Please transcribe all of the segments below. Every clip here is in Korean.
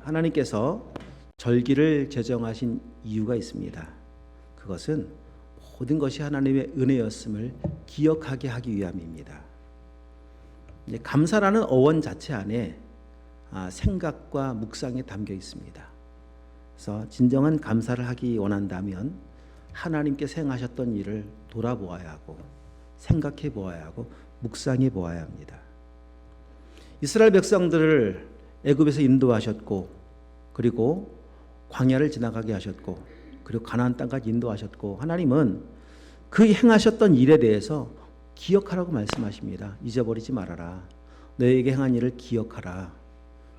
하나님께서 절기를 제정하신 이유가 있습니다. 그것은 모든 것이 하나님의 은혜였음을 기억하게 하기 위함입니다. 감사라는 어원 자체 안에 생각과 묵상이 담겨 있습니다. 그래서 진정한 감사를 하기 원한다면 하나님께서 행하셨던 일을 돌아보아야 하고 생각해 보아야 하고 묵상해 보아야 합니다. 이스라엘 백성들을 애굽에서 인도하셨고, 그리고 광야를 지나가게 하셨고, 그리고 가나안 땅까지 인도하셨고, 하나님은 그 행하셨던 일에 대해서 기억하라고 말씀하십니다. 잊어버리지 말아라. 너에게 행한 일을 기억하라.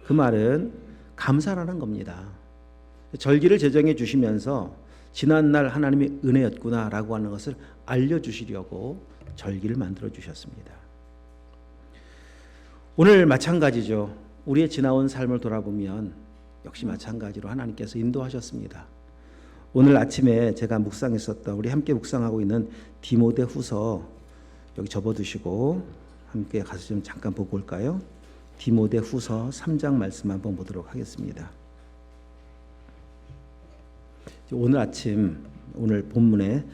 그 말은 감사라는 겁니다. 절기를 제정해 주시면서 지난날 하나님의 은혜였구나라고 하는 것을 알려주시려고 절기를 만들어 주셨습니다. 오늘 마찬가지죠. 우리의 지나온 삶을 돌아보면 역시 마찬가지로 하나님께서 인도하셨습니다. 오늘 아침에 제가 묵상했었던, 우리 함께 묵상하고 있는 디모데후서 여기 접어두시고 함께 가서 좀 잠깐 보고 올까요? 디모데후서 3장 말씀 한번 보도록 하겠습니다. 오늘 아침 오늘 본문에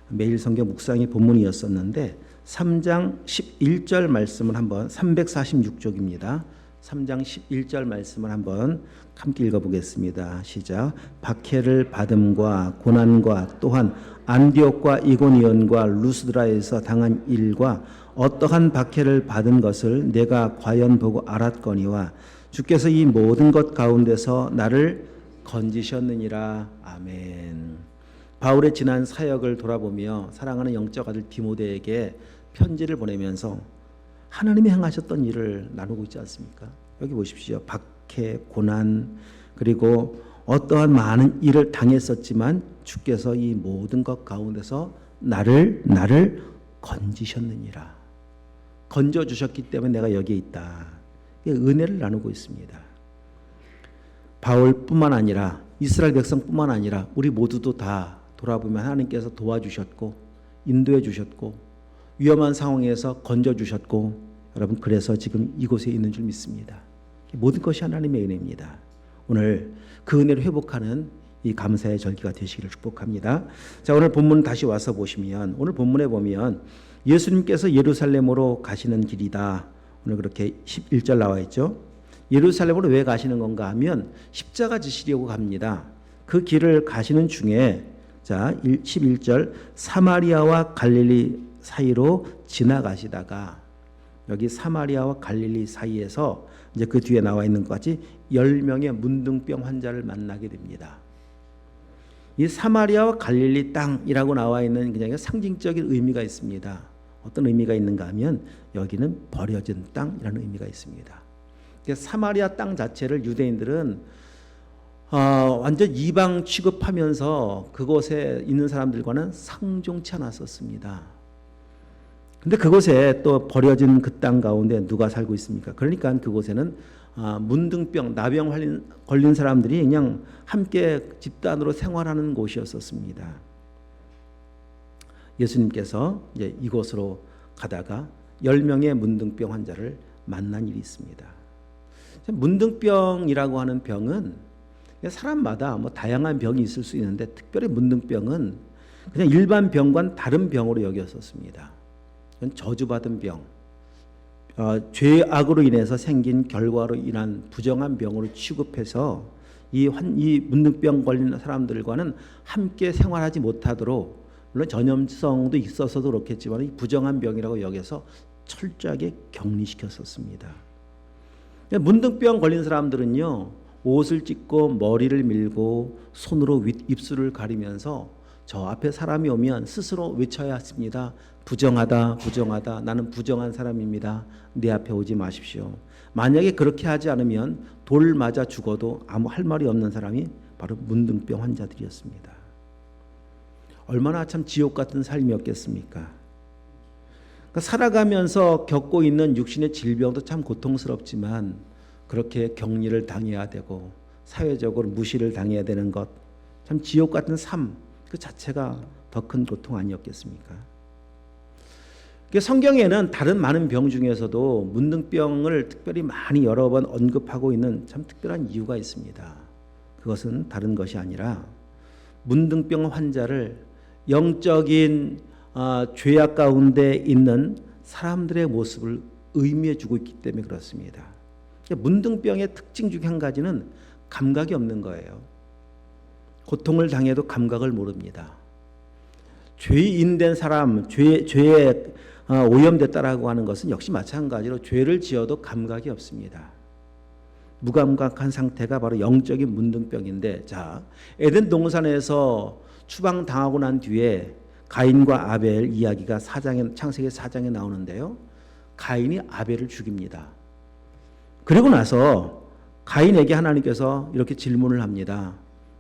매일 성경 묵상의 본문이었었는데 3장 11절 말씀을 한번, 346쪽입니다. 3장 11절 말씀을 한번 함께 읽어보겠습니다. 시작. 박해를 받음과 고난과 또한 안디옥과 이고니온과 루스드라에서 당한 일과 어떠한 박해를 받은 것을 내가 과연 보고 알았거니와 주께서 이 모든 것 가운데서 나를 건지셨느니라. 아멘. 바울의 지난 사역을 돌아보며 사랑하는 영적 아들 디모데에게 편지를 보내면서 하나님이 행하셨던 일을 나누고 있지 않습니까? 여기 보십시오. 박해, 고난, 그리고 어떠한 많은 일을 당했었지만 주께서 이 모든 것 가운데서 나를 건지셨느니라. 건져주셨기 때문에 내가 여기에 있다. 은혜를 나누고 있습니다. 바울뿐만 아니라 이스라엘 백성뿐만 아니라 우리 모두도 다 돌아보면 하나님께서 도와주셨고 인도해 주셨고 위험한 상황에서 건져주셨고, 여러분 그래서 지금 이곳에 있는 줄 믿습니다. 모든 것이 하나님의 은혜입니다. 오늘 그 은혜를 회복하는 이 감사의 절기가 되시기를 축복합니다. 자, 오늘 본문 다시 와서 보시면, 오늘 본문에 보면 예수님께서 예루살렘으로 가시는 길이다. 오늘 그렇게 11절 나와 있죠. 예루살렘으로 왜 가시는 건가 하면 십자가 지시려고 갑니다. 그 길을 가시는 중에, 자 11절, 사마리아와 갈릴리 사이로 지나가시다가, 여기 사마리아와 갈릴리 사이에서 이제 그 뒤에 나와 있는 것 같이 10명의 문둥병 환자를 만나게 됩니다. 이 사마리아와 갈릴리 땅이라고 나와 있는 그냥 상징적인 의미가 있습니다. 어떤 의미가 있는가 하면 여기는 버려진 땅이라는 의미가 있습니다. 사마리아 땅 자체를 유대인들은 완전 이방 취급하면서 그곳에 있는 사람들과는 상종치 않았었습니다. 근데 그곳에 또 버려진 그 땅 가운데 누가 살고 있습니까? 그러니까 그곳에는 문둥병, 나병 걸린 사람들이 그냥 함께 집단으로 생활하는 곳이었었습니다. 예수님께서 이제 이곳으로 가다가 10명의 문둥병 환자를 만난 일이 있습니다. 문둥병이라고 하는 병은 사람마다 뭐 다양한 병이 있을 수 있는데, 특별히 문둥병은 그냥 일반 병과는 다른 병으로 여겼었습니다. 저주받은 병, 죄악으로 인해서 생긴 결과로 인한 부정한 병으로 취급해서 이 문둥병 걸린 사람들과는 함께 생활하지 못하도록, 물론 전염성도 있어서도 그렇겠지만 이 부정한 병이라고 여겨서 철저하게 격리시켰었습니다. 문둥병 걸린 사람들은요, 옷을 찢고 머리를 밀고 손으로 입술을 가리면서 저 앞에 사람이 오면 스스로 외쳐야 했습니다. 부정하다, 부정하다. 나는 부정한 사람입니다. 내 앞에 오지 마십시오. 만약에 그렇게 하지 않으면 돌 맞아 죽어도 아무 할 말이 없는 사람이 바로 문둥병 환자들이었습니다. 얼마나 참 지옥 같은 삶이었겠습니까? 그러니까 살아가면서 겪고 있는 육신의 질병도 참 고통스럽지만 그렇게 격리를 당해야 되고 사회적으로 무시를 당해야 되는 것, 참 지옥 같은 삶 그 자체가 더 큰 고통 아니었겠습니까? 성경에는 다른 많은 병 중에서도 문둥병을 특별히 많이 여러 번 언급하고 있는 참 특별한 이유가 있습니다. 그것은 다른 것이 아니라 문둥병 환자를 영적인 죄악 가운데 있는 사람들의 모습을 의미해 주고 있기 때문에 그렇습니다. 문둥병의 특징 중 한 가지는 감각이 없는 거예요. 고통을 당해도 감각을 모릅니다. 죄인된 사람, 죄에 오염됐다라고 하는 것은 역시 마찬가지로 죄를 지어도 감각이 없습니다. 무감각한 상태가 바로 영적인 문둥병인데, 자, 에덴 동산에서 추방당하고 난 뒤에 가인과 아벨 이야기가 창세기 4장에 나오는데요. 가인이 아벨을 죽입니다. 그리고 나서 가인에게 하나님께서 이렇게 질문을 합니다.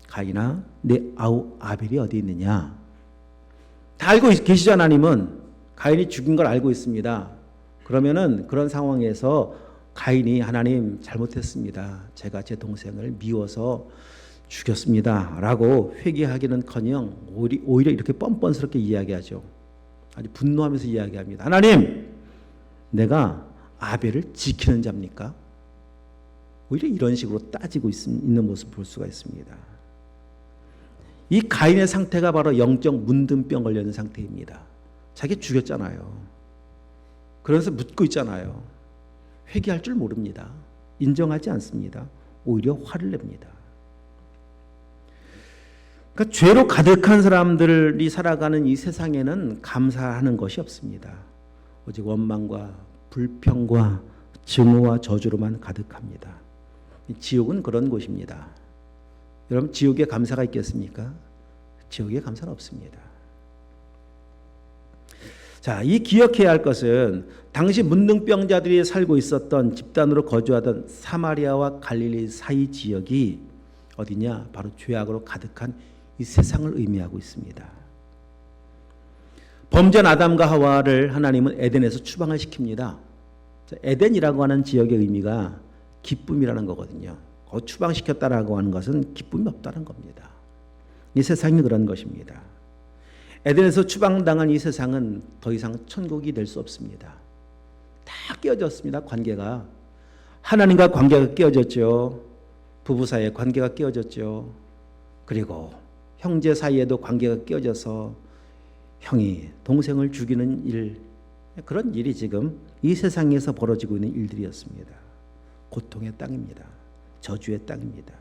가인아, 내 아우 아벨이 어디 있느냐? 다 알고 계시죠, 하나님은. 가인이 죽인 걸 알고 있습니다. 그러면은 그런 상황에서 가인이 하나님 잘못했습니다. 제가 제 동생을 미워서 죽였습니다. 라고 회개하기는커녕 오히려 이렇게 뻔뻔스럽게 이야기하죠. 아주 분노하면서 이야기합니다. 하나님, 내가 아벨을 지키는 자입니까? 오히려 이런 식으로 따지고 있는 모습을 볼 수가 있습니다. 이 가인의 상태가 바로 영적 문둥병 걸려있는 상태입니다. 자기 죽였잖아요. 그러면서 묻고 있잖아요. 회개할 줄 모릅니다. 인정하지 않습니다. 오히려 화를 냅니다. 그러니까 죄로 가득한 사람들이 살아가는 이 세상에는 감사하는 것이 없습니다. 오직 원망과 불평과 증오와 저주로만 가득합니다. 지옥은 그런 곳입니다. 여러분, 지옥에 감사가 있겠습니까? 지옥에 감사는 없습니다. 자, 이 기억해야 할 것은 당시 문둥병자들이 살고 있었던, 집단으로 거주하던 사마리아와 갈릴리 사이 지역이 어디냐? 바로 죄악으로 가득한 이 세상을 의미하고 있습니다. 범죄한 아담과 하와를 하나님은 에덴에서 추방을 시킵니다. 에덴이라고 하는 지역의 의미가 기쁨이라는 거거든요. 추방시켰다라고 하는 것은 기쁨이 없다는 겁니다. 이 세상이 그런 것입니다. 에덴에서 추방당한 이 세상은 더 이상 천국이 될 수 없습니다. 다 깨어졌습니다. 관계가. 하나님과 관계가 깨어졌죠. 부부 사이의 관계가 깨어졌죠. 그리고 형제 사이에도 관계가 깨어져서 형이 동생을 죽이는 일, 그런 일이 지금 이 세상에서 벌어지고 있는 일들이었습니다. 고통의 땅입니다. 저주의 땅입니다.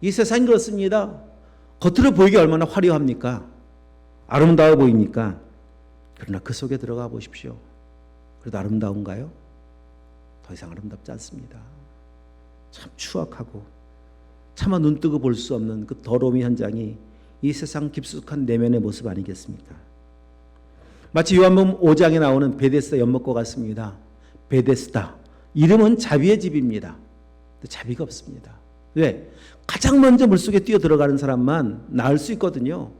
이 세상이 그렇습니다. 겉으로 보이기 얼마나 화려합니까? 아름다워 보입니까? 그러나 그 속에 들어가 보십시오. 그래도 아름다운가요? 더 이상 아름답지 않습니다. 참 추악하고 차마 눈뜨고 볼 수 없는 그 더러움의 현장이 이 세상 깊숙한 내면의 모습 아니겠습니까? 마치 요한복음 5장에 나오는 베데스다 연못과 같습니다. 베데스다, 이름은 자비의 집입니다. 근데 자비가 없습니다. 왜? 가장 먼저 물속에 뛰어 들어가는 사람만 나을 수 있거든요.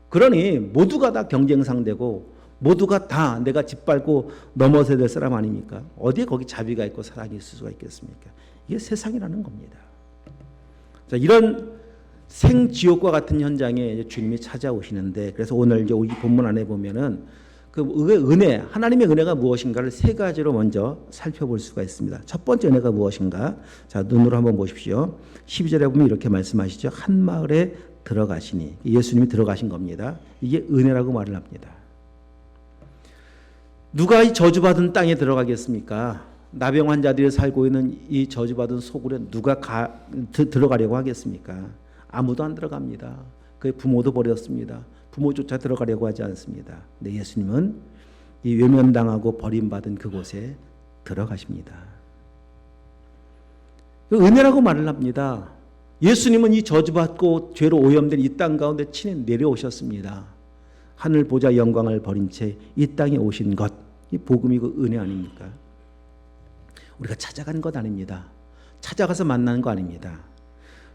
그러니 모두가 다 경쟁 상대고 모두가 다 내가 짓밟고 넘어서야 될 사람 아닙니까? 어디에 거기 자비가 있고 사랑이 있을 수가 있겠습니까? 이게 세상이라는 겁니다. 자, 이런 생지옥과 같은 현장에 주님이 찾아오시는데, 그래서 오늘 이제 이 본문 안에 보면은 그 은혜, 하나님의 은혜가 무엇인가를 세 가지로 먼저 살펴볼 수가 있습니다. 첫 번째 은혜가 무엇인가? 자, 눈으로 한번 보십시오. 12절에 보면 이렇게 말씀하시죠. 한 마을에 들어가시니, 예수님이 들어가신 겁니다. 이게 은혜라고 말을 합니다. 누가 이 저주받은 땅에 들어가겠습니까? 나병 환자들이 살고 있는 이 저주받은 소굴에 누가 들어가려고 하겠습니까? 아무도 안 들어갑니다. 그 부모도 버렸습니다. 부모조차 들어가려고 하지 않습니다. 근데 예수님은 이 외면당하고 버림받은 그곳에 들어가십니다. 은혜라고 말을 합니다. 예수님은 이 저주받고 죄로 오염된 이 땅 가운데 친히 내려오셨습니다. 하늘 보좌 영광을 버린 채 이 땅에 오신 것, 이 복음이고 은혜 아닙니까? 우리가 찾아간 것 아닙니다. 찾아가서 만나는 거 아닙니다.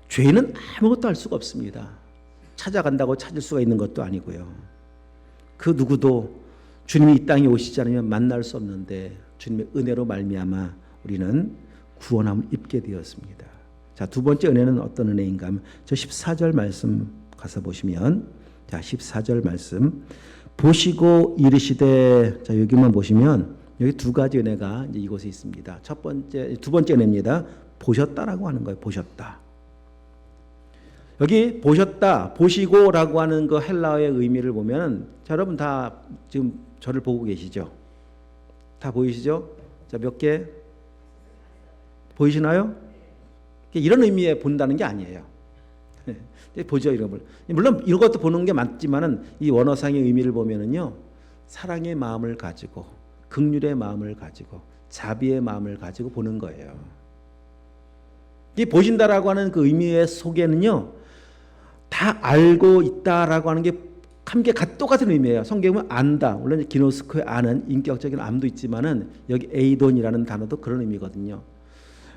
죄인은 아무것도 할 수가 없습니다. 찾아간다고 찾을 수가 있는 것도 아니고요. 그 누구도 주님이 이 땅에 오시지 않으면 만날 수 없는데 주님의 은혜로 말미암아 우리는 구원함을 입게 되었습니다. 자, 두 번째 은혜는 어떤 은혜인가 하면 저 14절 말씀 가서 보시면, 자, 14절 말씀, 보시고 이르시되, 자, 여기만 보시면 여기 두 가지 은혜가 이제 이곳에 있습니다. 두 번째 은혜입니다. 보셨다라고 하는 거예요. 보셨다. 여기 보셨다, 보시고라고 하는 그 헬라어의 의미를 보면, 자, 여러분 다 지금 저를 보고 계시죠? 다 보이시죠? 자, 몇 개 보이시나요? 이런 의미에 본다는 게 아니에요. 보죠, 이런 걸. 물론 이것도 보는 게 맞지만은 이 원어상의 의미를 보면은요, 사랑의 마음을 가지고, 긍휼의 마음을 가지고, 자비의 마음을 가지고 보는 거예요. 이 보신다라고 하는 그 의미의 속에는요, 다 알고 있다라고 하는 게 함께 똑같은 의미예요. 성경은 안다. 물론 기노스코의 아는 인격적인 암도 있지만은 여기 에이돈이라는 단어도 그런 의미거든요.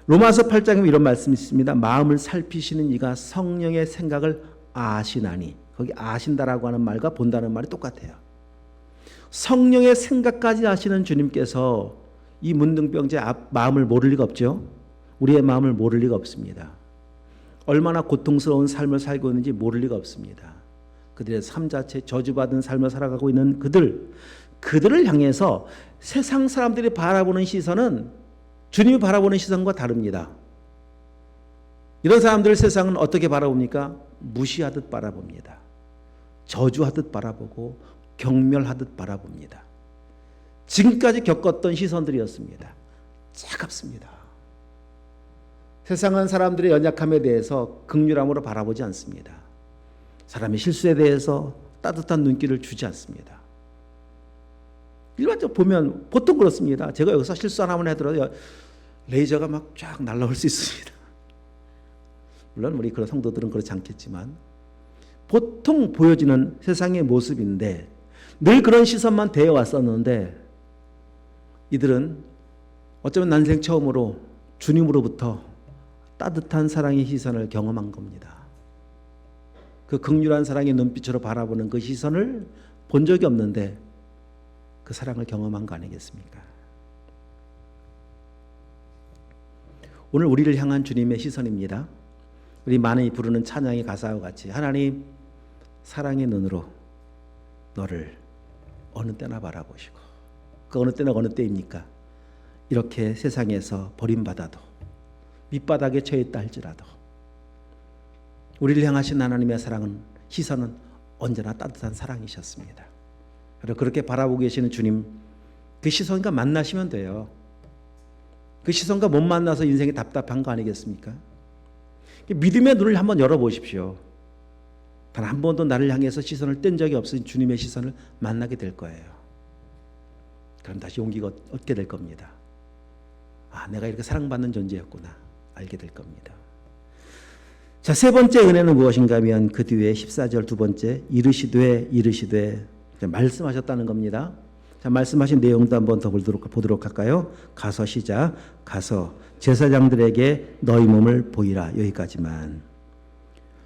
로마서 8장에 이런 말씀이 있습니다. 마음을 살피시는 이가 성령의 생각을 아시나니. 거기 아신다라고 하는 말과 본다는 말이 똑같아요. 성령의 생각까지 아시는 주님께서 이 문둥병자의 마음을 모를 리가 없죠. 우리의 마음을 모를 리가 없습니다. 얼마나 고통스러운 삶을 살고 있는지 모를 리가 없습니다. 그들의 삶 자체 저주받은 삶을 살아가고 있는 그들을 향해서 세상 사람들이 바라보는 시선은 주님이 바라보는 시선과 다릅니다. 이런 사람들을 세상은 어떻게 바라봅니까? 무시하듯 바라봅니다. 저주하듯 바라보고 경멸하듯 바라봅니다. 지금까지 겪었던 시선들이었습니다. 차갑습니다. 세상은 사람들의 연약함에 대해서 긍휼함으로 바라보지 않습니다. 사람의 실수에 대해서 따뜻한 눈길을 주지 않습니다. 일반적으로 보면 보통 그렇습니다. 제가 여기서 실수 하나만 하더라도 레이저가 막 쫙 날라올 수 있습니다. 물론 우리 그런 성도들은 그렇지 않겠지만 보통 보여지는 세상의 모습인데 늘 그런 시선만 대해 왔었는데 이들은 어쩌면 난생 처음으로 주님으로부터 따뜻한 사랑의 시선을 경험한 겁니다. 그 긍휼한 사랑의 눈빛으로 바라보는 그 시선을 본 적이 없는데 그 사랑을 경험한 거 아니겠습니까? 오늘 우리를 향한 주님의 시선입니다. 우리 많이 부르는 찬양의 가사와 같이 하나님 사랑의 눈으로 너를 어느 때나 바라보시고 그 어느 때나 어느 때입니까? 이렇게 세상에서 버림받아도 밑바닥에 처해있다 할지라도 우리를 향하신 하나님의 사랑은 시선은 언제나 따뜻한 사랑이셨습니다. 그리고 그렇게 바라보고 계시는 주님 그 시선과 만나시면 돼요. 그 시선과 못 만나서 인생이 답답한 거 아니겠습니까? 믿음의 눈을 한번 열어보십시오. 단 한 번도 나를 향해서 시선을 뗀 적이 없으신 주님의 시선을 만나게 될 거예요. 그럼 다시 용기가 얻게 될 겁니다. 아, 내가 이렇게 사랑받는 존재였구나 알게 될 겁니다. 자, 세 번째 은혜는 무엇인가 하면 그 뒤에 14절 두 번째 이르시되 말씀하셨다는 겁니다. 자, 말씀하신 내용도 한번 더 보도록 할까요? 가서 시작. 가서 제사장들에게 너희 몸을 보이라. 여기까지만.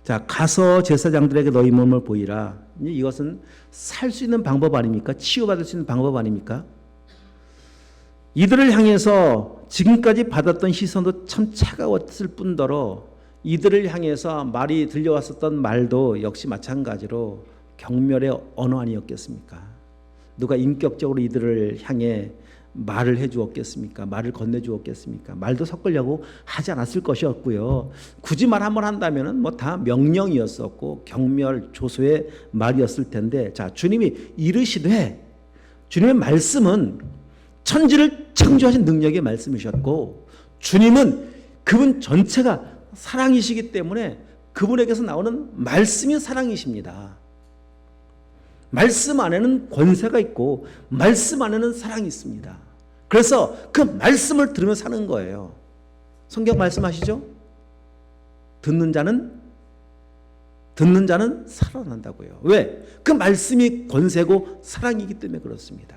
자, 가서 제사장들에게 너희 몸을 보이라. 이것은 살 수 있는 방법 아닙니까? 치유받을 수 있는 방법 아닙니까? 이들을 향해서 지금까지 받았던 시선도 참 차가웠을 뿐더러 이들을 향해서 말이 들려왔었던 말도 역시 마찬가지로 경멸의 언어 아니었겠습니까? 누가 인격적으로 이들을 향해 말을 해주었겠습니까? 말을 건네주었겠습니까? 말도 섞으려고 하지 않았을 것이었고요. 굳이 말 한번 한다면은 뭐 다 명령이었었고 경멸 조소의 말이었을 텐데, 자, 주님이 이르시되, 주님의 말씀은 천지를 창조하신 능력의 말씀이셨고, 주님은 그분 전체가 사랑이시기 때문에 그분에게서 나오는 말씀이 사랑이십니다. 말씀 안에는 권세가 있고 말씀 안에는 사랑이 있습니다. 그래서 그 말씀을 들으며 사는 거예요. 성경 말씀하시죠? 듣는 자는 살아난다고요. 왜? 그 말씀이 권세고 사랑이기 때문에 그렇습니다.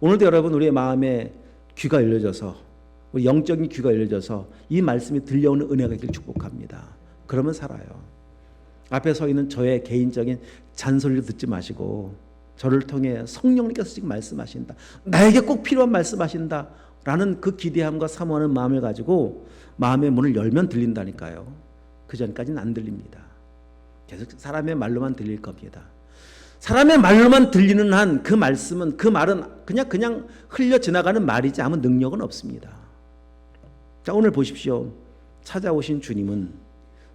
오늘도 여러분 우리의 마음에 귀가 열려져서 우리 영적인 귀가 열려져서 이 말씀이 들려오는 은혜가 있길 축복합니다. 그러면 살아요. 앞에 서 있는 저의 개인적인 잔소리를 듣지 마시고 저를 통해 성령님께서 지금 말씀하신다, 나에게 꼭 필요한 말씀하신다 라는 그 기대함과 사모하는 마음을 가지고 마음의 문을 열면 들린다니까요. 그 전까지는 안 들립니다. 계속 사람의 말로만 들릴 겁니다. 사람의 말로만 들리는 한 그 말씀은, 그 말은 그냥 흘려 지나가는 말이지 아무 능력은 없습니다. 자, 오늘 보십시오. 찾아오신 주님은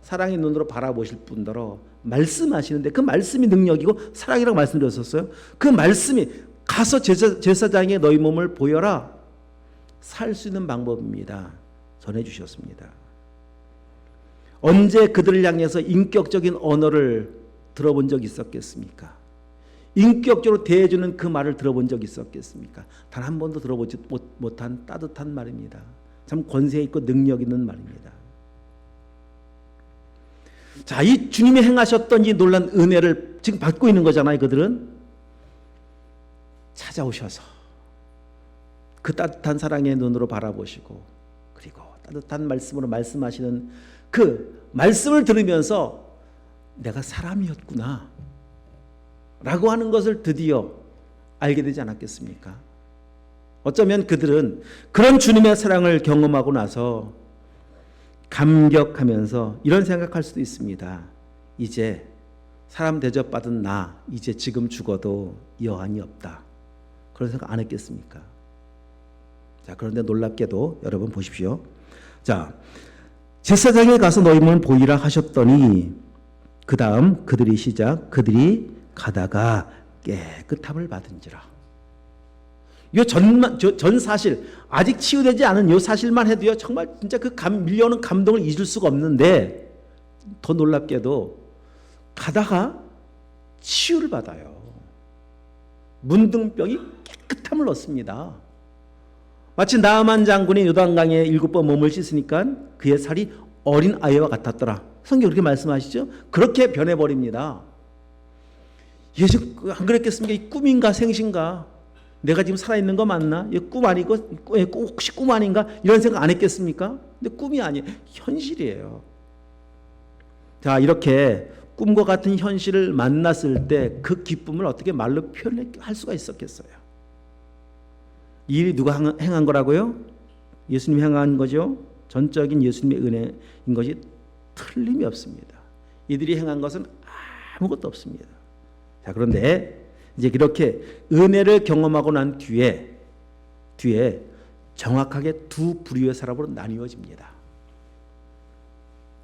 사랑의 눈으로 바라보실 뿐더러 말씀하시는데 그 말씀이 능력이고 사랑이라고 말씀드렸었어요. 그 말씀이 가서 제사장의 너희 몸을 보여라. 살 수 있는 방법입니다. 전해주셨습니다. 언제 그들을 향해서 인격적인 언어를 들어본 적이 있었겠습니까? 인격적으로 대해주는 그 말을 들어본 적이 있었겠습니까? 단 한 번도 들어보지 못한 따뜻한 말입니다. 참 권세 있고 능력 있는 말입니다. 자, 이 주님이 행하셨던 이 놀란 은혜를 지금 받고 있는 거잖아요. 그들은 찾아오셔서 그 따뜻한 사랑의 눈으로 바라보시고, 그리고 따뜻한 말씀으로 말씀하시는 그 말씀을 들으면서 내가 사람이었구나 라고 하는 것을 드디어 알게 되지 않았겠습니까? 어쩌면 그들은 그런 주님의 사랑을 경험하고 나서 감격하면서 이런 생각할 수도 있습니다. 이제 사람 대접받은 나, 이제 지금 죽어도 여한이 없다. 그런 생각 안 했겠습니까? 자, 그런데 놀랍게도 여러분 보십시오. 자, 제사장에 가서 너희 몸을 보이라 하셨더니 그 다음 그들이 가다가 깨끗함을 받은지라. 전 사실, 아직 치유되지 않은 이 사실만 해도요, 정말 진짜 그 밀려오는 감동을 잊을 수가 없는데, 더 놀랍게도 가다가 치유를 받아요. 문둥병이 깨끗함을 얻습니다. 마치 나아만 장군이 요단강에 7번 몸을 씻으니까 그의 살이 어린 아이와 같았더라. 성경 그렇게 말씀하시죠? 그렇게 변해버립니다. 예수 안 그랬겠습니까? 이 꿈인가 생신가? 내가 지금 살아있는 거 맞나? 이 꿈 아니고 혹시 꿈 아닌가? 이런 생각 안 했겠습니까? 근데 꿈이 아니에요. 현실이에요. 자, 이렇게 꿈과 같은 현실을 만났을 때 그 기쁨을 어떻게 말로 표현할 수가 있었겠어요? 이 일이 누가 행한 거라고요? 예수님이 행한 거죠. 전적인 예수님의 은혜인 것이 틀림이 없습니다. 이들이 행한 것은 아무것도 없습니다. 자, 그런데 이제 이렇게 은혜를 경험하고 난 뒤에 정확하게 두 부류의 사람으로 나뉘어집니다.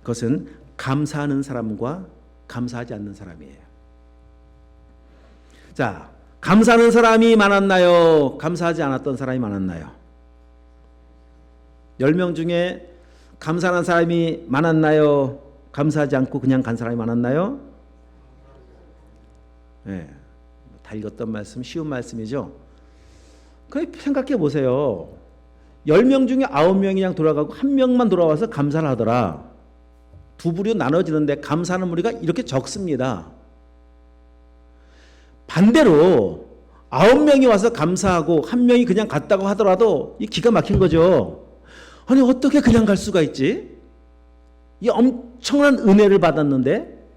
그것은 감사하는 사람과 감사하지 않는 사람이에요. 자, 감사하는 사람이 많았나요? 감사하지 않았던 사람이 많았나요? 10명 중에 감사하는 사람이 많았나요? 감사하지 않고 그냥 간 사람이 많았나요? 네, 다 읽었던 말씀, 쉬운 말씀이죠. 생각해 보세요. 10명 중에 9명이 그냥 돌아가고 1명만 돌아와서 감사를 하더라. 두 부류 나눠지는데 감사하는 무리가 이렇게 적습니다. 반대로 9명이 와서 감사하고 1명이 그냥 갔다고 하더라도 이 기가 막힌 거죠. 아니, 어떻게 그냥 갈 수가 있지? 이 엄청난 은혜를 받았는데,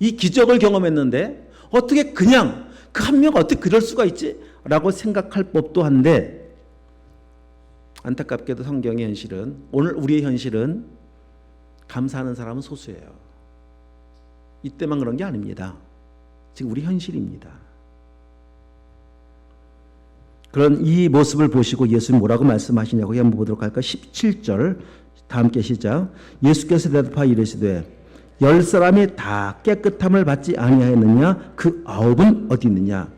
이 기적을 경험했는데 어떻게 그냥 그 1명 어떻게 그럴 수가 있지? 라고 생각할 법도 한데, 안타깝게도 성경의 현실은, 오늘 우리의 현실은 감사하는 사람은 소수예요. 이때만 그런 게 아닙니다. 지금 우리 현실입니다. 그런 이 모습을 보시고 예수님 뭐라고 말씀하시냐고 한번 보도록 할까요? 17절 다 함께 시작. 예수께서 대답하여 이르시되 10사람이 다 깨끗함을 받지 아니하였느냐? 그 9은 어디 있느냐?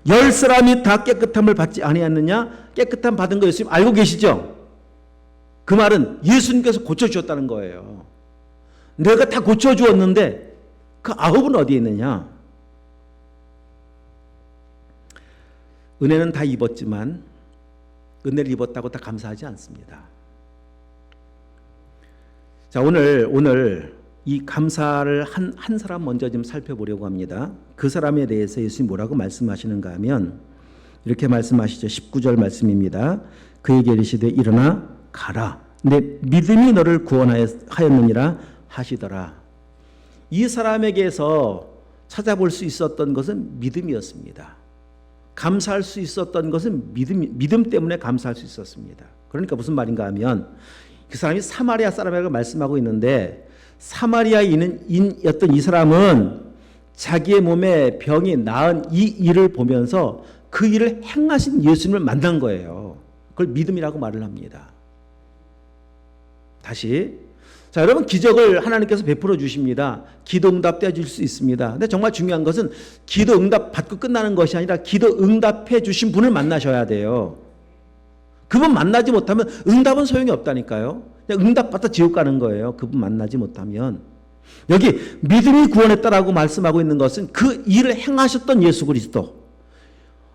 10사람이 다 깨끗함을 받지 아니하였느냐? 깨끗함 받은 거 예수님 알고 계시죠? 그 말은 예수님께서 고쳐주셨다는 거예요. 내가 다 고쳐주었는데 그 9은 어디에 있느냐? 은혜는 다 입었지만 은혜를 입었다고 다 감사하지 않습니다. 자, 오늘 이 감사를 한 사람 먼저 좀 살펴보려고 합니다. 그 사람에 대해서 예수님이 뭐라고 말씀하시는가 하면 이렇게 말씀하시죠. 19절 말씀입니다. 그에게 이르시되 일어나 가라. 내 믿음이 너를 구원하였느니라 하시더라. 이 사람에게서 찾아볼 수 있었던 것은 믿음이었습니다. 감사할 수 있었던 것은 믿음 때문에 감사할 수 있었습니다. 그러니까 무슨 말인가 하면 그 사람이 사마리아 사람이라고 말씀하고 있는데 사마리아인이었던 이 사람은 자기의 몸에 병이 나은 이 일을 보면서 그 일을 행하신 예수님을 만난 거예요. 그걸 믿음이라고 말을 합니다. 다시, 자, 여러분, 기적을 하나님께서 베풀어 주십니다. 기도 응답 때 줄 수 있습니다. 근데 정말 중요한 것은 기도 응답 받고 끝나는 것이 아니라 기도 응답해 주신 분을 만나셔야 돼요. 그분 만나지 못하면 응답은 소용이 없다니까요. 그냥 응답 받아 지옥 가는 거예요. 그분 만나지 못하면. 여기 믿음이 구원했다라고 말씀하고 있는 것은 그 일을 행하셨던 예수 그리스도,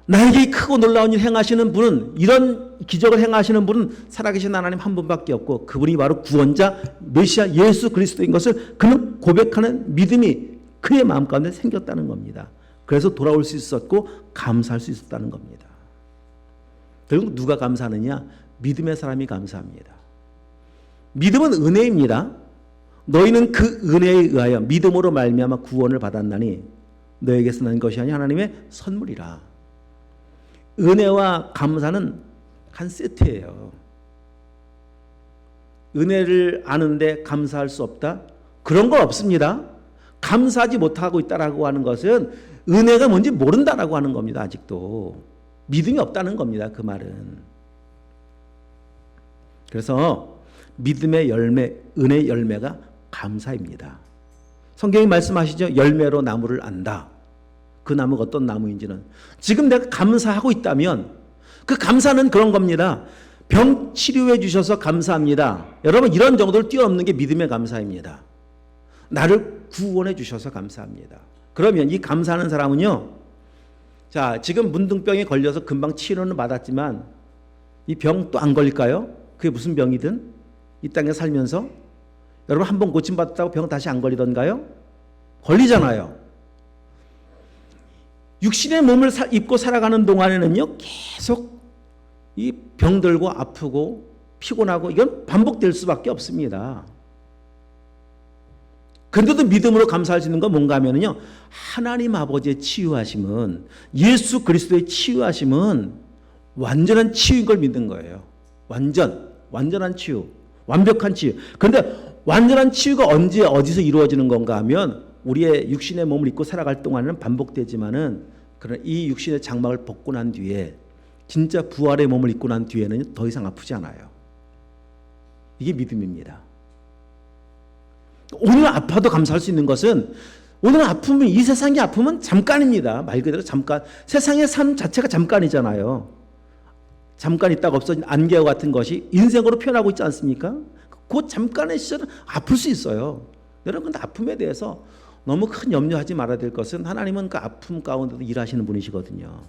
나에게 크고 놀라운 일 행하시는 분은, 이런 기적을 행하시는 분은 살아계신 하나님 한 분밖에 없고 그분이 바로 구원자 메시아 예수 그리스도인 것을 그는 고백하는 믿음이 그의 마음 가운데 생겼다는 겁니다. 그래서 돌아올 수 있었고 감사할 수 있었다는 겁니다. 결국 누가 감사하느냐? 믿음의 사람이 감사합니다. 믿음은 은혜입니다. 너희는 그 은혜에 의하여 믿음으로 말미암아 구원을 받았나니 너에게서 난 것이 아니 하나님의 선물이라. 은혜와 감사는 한 세트예요. 은혜를 아는데 감사할 수 없다? 그런 건 없습니다. 감사하지 못하고 있다라고 하는 것은 은혜가 뭔지 모른다라고 하는 겁니다. 아직도 믿음이 없다는 겁니다. 그 말은. 그래서 믿음의 열매, 은혜의 열매가 감사입니다. 성경이 말씀하시죠. 열매로 나무를 안다. 그 나무가 어떤 나무인지는. 지금 내가 감사하고 있다면 그 감사는 그런 겁니다. 병 치료해 주셔서 감사합니다. 여러분, 이런 정도를 뛰어넘는 게 믿음의 감사입니다. 나를 구원해 주셔서 감사합니다. 그러면 이 감사하는 사람은요, 자, 지금 문둥병에 걸려서 금방 치료는 받았지만 이 병 또 안 걸릴까요? 그게 무슨 병이든 이 땅에 살면서 여러분 한 번 고침받았다고 병 다시 안 걸리던가요? 걸리잖아요. 육신의 몸을 입고 살아가는 동안에는요, 계속 이 병들고 아프고 피곤하고 이건 반복될 수밖에 없습니다. 그런데도 믿음으로 감사할 수 있는 건 뭔가 하면요, 하나님 아버지의 치유하심은, 예수 그리스도의 치유하심은 완전한 치유인 걸 믿는 거예요. 완전한 치유, 완벽한 치유. 그런데 완전한 치유가 언제 어디서 이루어지는 건가 하면 우리의 육신의 몸을 입고 살아갈 동안에는 반복되지만은, 그러나 이 육신의 장막을 벗고 난 뒤에, 진짜 부활의 몸을 입고 난 뒤에는 더 이상 아프지 않아요. 이게 믿음입니다. 오늘 아파도 감사할 수 있는 것은, 오늘 아프면, 이 세상의 아픔은 잠깐입니다. 말 그대로 잠깐. 세상의 삶 자체가 잠깐이잖아요. 잠깐 있다가 없어진 안개와 같은 것이 인생으로 표현하고 있지 않습니까? 그 잠깐의 시절은 아플 수 있어요. 여러분, 근데 아픔에 대해서 너무 큰 염려하지 말아야 될 것은, 하나님은 그 아픔 가운데도 일하시는 분이시거든요.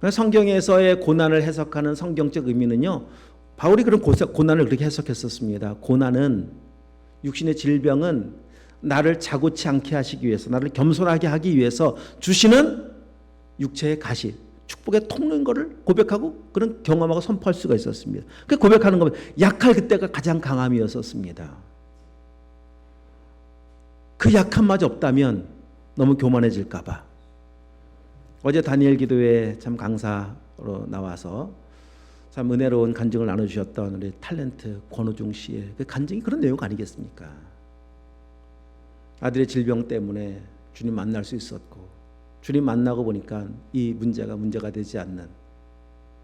성경에서의 고난을 해석하는 성경적 의미는요, 바울이 그런 고난을 그렇게 해석했었습니다. 고난은, 육신의 질병은 나를 자고치 않게 하시기 위해서, 나를 겸손하게 하기 위해서 주시는 육체의 가시, 축복의 통로인 것을 고백하고 그런 경험하고 선포할 수가 있었습니다. 그 고백하는 거면 약할 그때가 가장 강함이었었습니다. 그 약함마저 없다면 너무 교만해질까 봐. 어제 다니엘 기도회 참 강사로 나와서 참 은혜로운 간증을 나눠주셨던 우리 탤런트 권호중 씨의 그 간증이 그런 내용 아니겠습니까? 아들의 질병 때문에 주님 만날 수 있었고, 주님 만나고 보니까 이 문제가 되지 않는,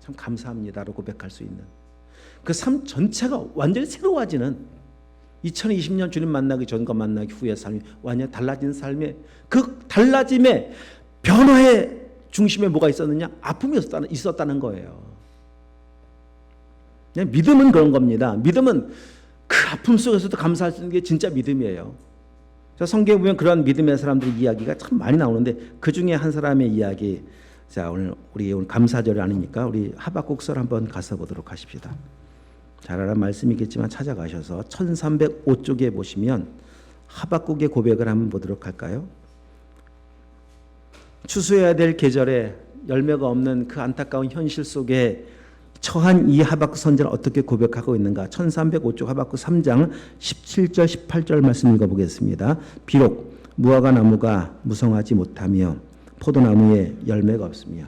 참 감사합니다로 고백할 수 있는 그 삶 전체가 완전히 새로워지는, 2020년 주님 만나기 전과 만나기 후의 삶이 완전히 달라진 삶의 그 달라짐의 변화의 중심에 뭐가 있었느냐? 아픔이 있었다는 거예요. 믿음은 그런 겁니다. 믿음은 그 아픔 속에서도 감사할 수 있는 게 진짜 믿음이에요. 성경에 보면 그런 믿음의 사람들의 이야기가 참 많이 나오는데, 그 중에 한 사람의 이야기, 자, 오늘 감사절 아닙니까? 우리 하박국서 한번 가서 보도록 하십시다. 잘 알아 말씀이겠지만 찾아가셔서 1305쪽에 보시면 하박국의 고백을 한번 보도록 할까요? 추수해야 될 계절에 열매가 없는 그 안타까운 현실 속에 처한 이 하박국 선지자는 어떻게 고백하고 있는가? 1305쪽 하박국 3장 17절 18절 말씀 읽어보겠습니다. 비록 무화과 나무가 무성하지 못하며 포도나무에 열매가 없으며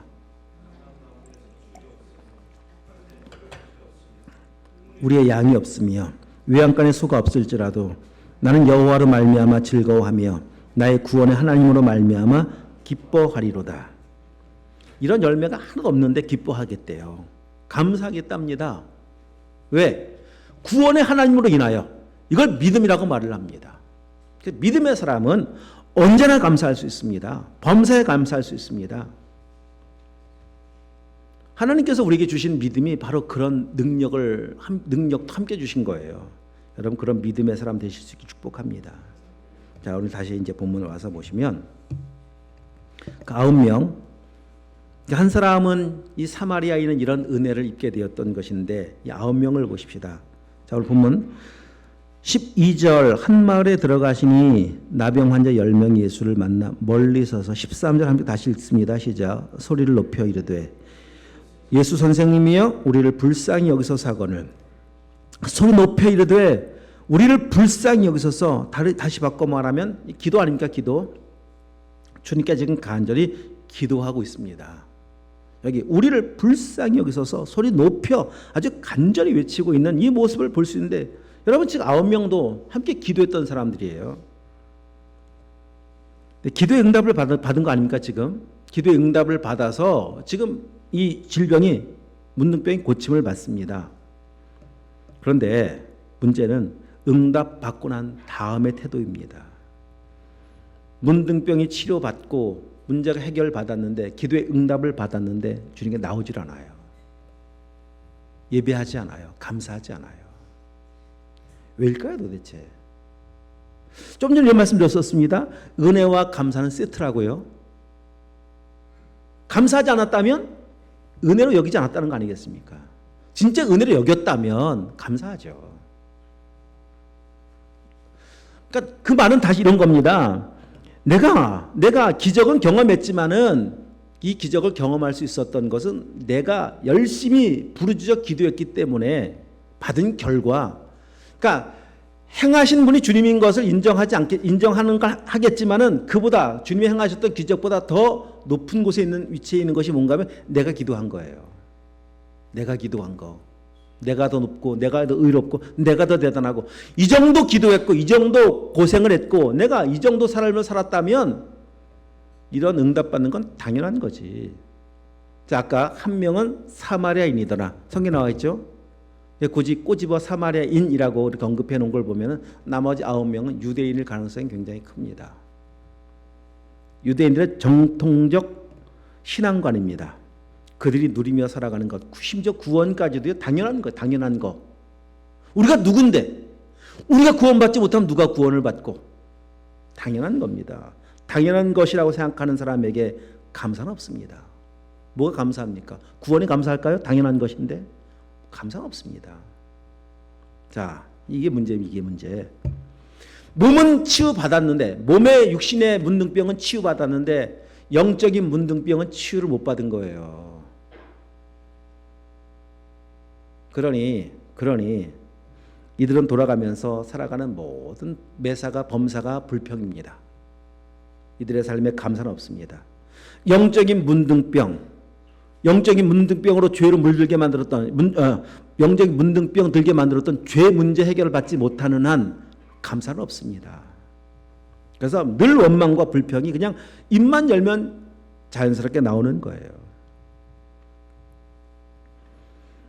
우리의 양이 없으며 외양간에 소가 없을지라도 나는 여호와로 말미암아 즐거워하며 나의 구원의 하나님으로 말미암아 기뻐하리로다. 이런 열매가 하나도 없는데 기뻐하겠대요. 감사하겠답니다. 왜? 구원의 하나님으로 인하여. 이걸 믿음이라고 말을 합니다. 믿음의 사람은 언제나 감사할 수 있습니다. 범사에 감사할 수 있습니다. 하나님께서 우리에게 주신 믿음이 바로 그런 능력도 함께 주신 거예요. 여러분 그런 믿음의 사람 되실 수 있게 축복합니다. 자, 오늘 다시 이제 본문을 와서 보시면 그 9명, 한 사람은 이 사마리아인은 이런 은혜를 입게 되었던 것인데 이 9명을 보십시다. 자, 오늘 본문 12절 한 마을에 들어가시니 나병 환자 10명이 예수를 만나 멀리 서서 13절 함께 다시 읽습니다. 시작. 소리를 높여 이르되 예수 선생님이여 우리를 불쌍히 여기소서거늘. 소리 높여 이르되 우리를 불쌍히 여기소서. 다시 바꿔 말하면 기도 아닙니까? 기도. 주님께 지금 간절히 기도하고 있습니다. 여기 우리를 불쌍히 여기소서 소리 높여 아주 간절히 외치고 있는 이 모습을 볼 수 있는데 여러분 지금 9명도 함께 기도했던 사람들이에요. 기도의 응답을 받은 거 아닙니까 지금? 기도의 응답을 받아서 지금 이 질병이 문둥병이 고침을 받습니다. 그런데 문제는 응답 받고 난 다음의 태도입니다. 문둥병이 치료받고 문제가 해결받았는데 기도의 응답을 받았는데 주님께 나오질 않아요. 예배하지 않아요. 감사하지 않아요. 왜일까요 도대체? 좀 전에 이런 말씀 드렸었습니다. 은혜와 감사는 세트라고요. 감사하지 않았다면 은혜로 여기지 않았다는 거 아니겠습니까? 진짜 은혜로 여겼다면 감사하죠. 그러니까 그 말은 다시 이런 겁니다. 내가 기적은 경험했지만은 이 기적을 경험할 수 있었던 것은 내가 열심히 부르짖어 기도했기 때문에 받은 결과. 그러니까 행하신 분이 주님인 것을 인정하는 걸 하겠지만은 그보다 주님이 행하셨던 기적보다 더 높은 곳에 있는 위치에 있는 것이 뭔가 하면 내가 기도한 거예요. 내가 기도한 거. 내가 더 높고 내가 더 의롭고 내가 더 대단하고 이 정도 기도했고 이 정도 고생을 했고 내가 이 정도 삶을 살았다면 이런 응답받는 건 당연한 거지. 자, 아까 한 명은 사마리아인이더라. 성경에 나와 있죠. 굳이 꼬집어 사마리아인이라고 이렇게 언급해 놓은 걸 보면 나머지 9명은 유대인일 가능성이 굉장히 큽니다. 유대인들의 정통적 신앙관입니다. 그들이 누리며 살아가는 것, 심지어 구원까지도 당연한 거, 당연한 거. 우리가 누군데? 우리가 구원받지 못하면 누가 구원을 받고? 당연한 겁니다. 당연한 것이라고 생각하는 사람에게 감사는 없습니다. 뭐가 감사합니까? 구원이 감사할까요? 당연한 것인데 감사는 없습니다. 자, 이게 문제. 몸은 치유받았는데, 몸의 육신의 문둥병은 치유받았는데 영적인 문둥병은 치유를 못 받은 거예요. 그러니 이들은 돌아가면서 살아가는 모든 매사가 범사가 불평입니다. 이들의 삶에 감사는 없습니다. 영적인 문둥병으로 죄로 물들게 만들었던 영적인 문둥병 들게 만들었던 죄 문제 해결을 받지 못하는 한 감사는 없습니다. 그래서 늘 원망과 불평이 그냥 입만 열면 자연스럽게 나오는 거예요.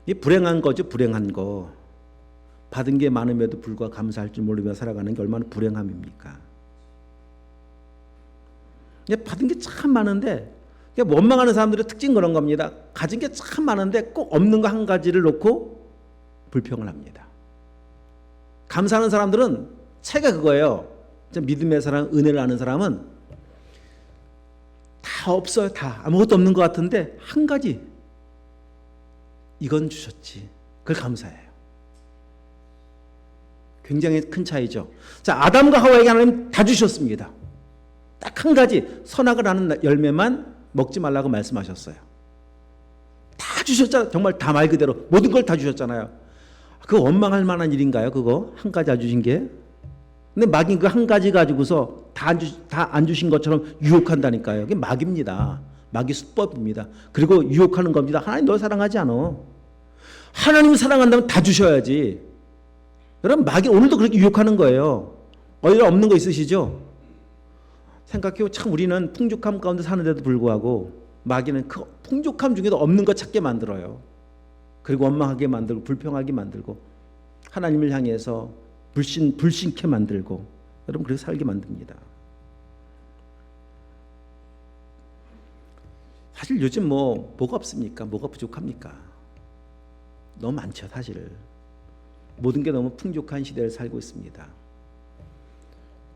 이 불행한 거죠, 불행한 거. 받은 게 많음에도 불구하고 감사할 줄 모르며 살아가는 게 얼마나 불행함입니까? 받은 게 참 많은데 원망하는 사람들의 특징 그런 겁니다. 가진 게 참 많은데 꼭 없는 거 한 가지를 놓고 불평을 합니다. 감사하는 사람들은 차이가 그거예요. 믿음의 사람, 은혜를 아는 사람은 다 없어요. 다 아무것도 없는 것 같은데 한 가지 이건 주셨지. 그걸 감사해요. 굉장히 큰 차이죠. 자, 아담과 하와에게 하나님 다 주셨습니다. 딱 한 가지 선악을 하는 열매만 먹지 말라고 말씀하셨어요. 다 주셨잖아요. 정말 다 말 그대로 모든 걸 다 주셨잖아요. 그거 원망할 만한 일인가요? 그거 한 가지 안 주신 게? 근데 마귀 그 한 가지 가지고서 다 안 주신 것처럼 유혹한다니까요. 그게 마귀입니다. 마귀 수법입니다. 그리고 유혹하는 겁니다. 하나님 널 사랑하지 않아. 하나님 사랑한다면 다 주셔야지. 여러분 마귀 오늘도 그렇게 유혹하는 거예요. 어디나 없는 거 있으시죠? 생각해요. 참 우리는 풍족함 가운데 사는데도 불구하고 마귀는 그 풍족함 중에도 없는 것 찾게 만들어요. 그리고 원망하게 만들고 불평하게 만들고 하나님을 향해서 불신케 만들고 여러분 그렇게 살게 만듭니다. 사실 요즘 뭐가 없습니까? 뭐가 부족합니까? 너무 많죠 사실. 모든 게 너무 풍족한 시대를 살고 있습니다.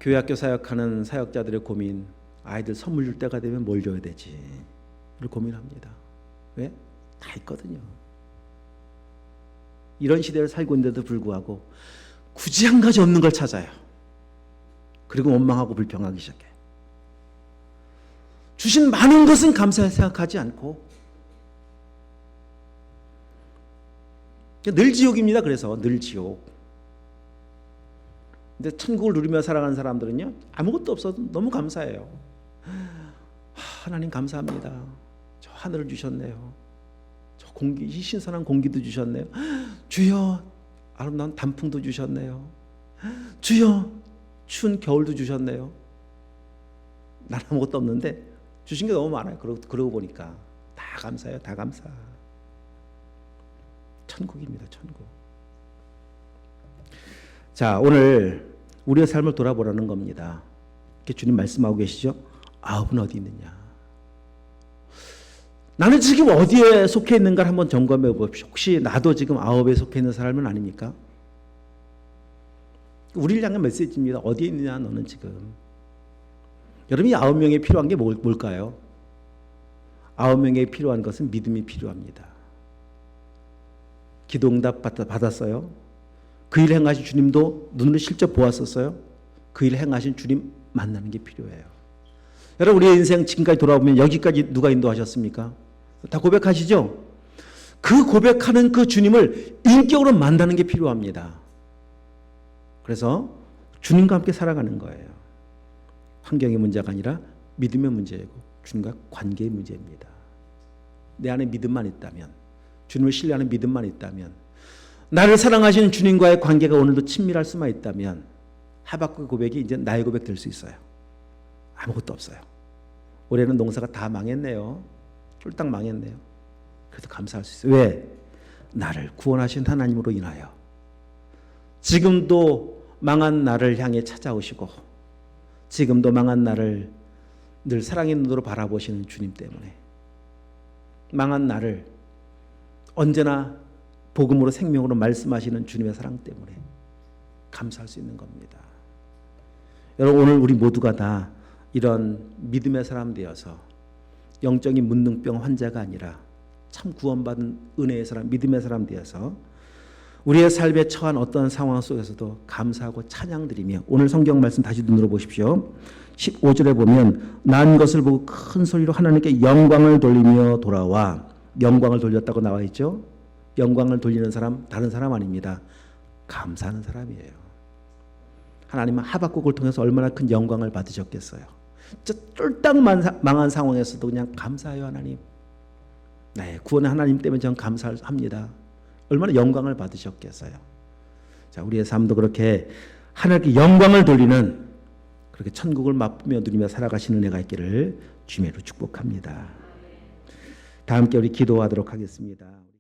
교회 학교 사역하는 사역자들의 고민, 아이들 선물 줄 때가 되면 뭘 줘야 되지? 를 고민합니다. 왜? 다 있거든요. 이런 시대를 살고 있는데도 불구하고 굳이 한 가지 없는 걸 찾아요. 그리고 원망하고 불평하기 시작해. 주신 많은 것은 감사해 생각하지 않고 늘 지옥입니다. 그래서 늘 지옥. 근데 천국을 누리며 살아가는 사람들은요 아무것도 없어도 너무 감사해요. 하나님 감사합니다. 저 하늘을 주셨네요. 저 공기, 이 신선한 공기도 주셨네요. 주여 아름다운 단풍도 주셨네요. 주여 추운 겨울도 주셨네요. 난 아무것도 없는데 주신 게 너무 많아요. 그러고 보니까 다 감사해요. 다 감사. 천국입니다. 천국. 자, 오늘 우리의 삶을 돌아보라는 겁니다. 이렇게 주님 말씀하고 계시죠. 아홉은 어디 있느냐. 나는 지금 어디에 속해 있는가 한번 점검해 봅시오. 혹시 나도 지금 아홉에 속해 있는 사람은 아닙니까? 우리를 향한 메시지입니다. 어디에 있느냐 너는 지금. 여러분이 9명에 필요한 게 뭘까요? 9명에 필요한 것은 믿음이 필요합니다. 기도응답 받았어요? 그 일 행하신 주님도 눈으로 실제 보았었어요? 그 일 행하신 주님 만나는 게 필요해요. 여러분 우리의 인생 지금까지 돌아보면 여기까지 누가 인도하셨습니까? 다 고백하시죠? 그 고백하는 그 주님을 인격으로 만나는 게 필요합니다. 그래서 주님과 함께 살아가는 거예요. 환경의 문제가 아니라 믿음의 문제이고 주님과 관계의 문제입니다. 내 안에 믿음만 있다면, 주님을 신뢰하는 믿음만 있다면, 나를 사랑하시는 주님과의 관계가 오늘도 친밀할 수만 있다면 하박국 고백이 이제 나의 고백 될 수 있어요. 아무것도 없어요. 올해는 농사가 다 망했네요. 쫄딱 망했네요. 그래도 감사할 수 있어요. 왜? 나를 구원하신 하나님으로 인하여 지금도 망한 나를 향해 찾아오시고 지금도 망한 나를 늘 사랑의 눈으로 바라보시는 주님 때문에 망한 나를 언제나 복음으로 생명으로 말씀하시는 주님의 사랑 때문에 감사할 수 있는 겁니다. 여러분 오늘 우리 모두가 다 이런 믿음의 사람 되어서 영적인 문둥병 환자가 아니라 참 구원받은 은혜의 사람, 믿음의 사람 되어서 우리의 삶에 처한 어떤 상황 속에서도 감사하고 찬양드리며 오늘 성경 말씀 다시 눈으로 보십시오. 15절에 보면 난 것을 보고 큰 소리로 하나님께 영광을 돌리며 돌아와 영광을 돌렸다고 나와 있죠. 영광을 돌리는 사람 다른 사람 아닙니다. 감사하는 사람이에요. 하나님은 하박국을 통해서 얼마나 큰 영광을 받으셨겠어요. 진짜 쫄딱 망한 상황에서도 그냥 감사해요. 하나님. 네, 구원의 하나님 때문에 저는 감사합니다. 얼마나 영광을 받으셨겠어요. 자, 우리의 삶도 그렇게 하나님께 영광을 돌리는 그렇게 천국을 맛보며 누리며 살아가시는 은혜가 있기를 주님으로 축복합니다. 다 함께 우리 기도하도록 하겠습니다.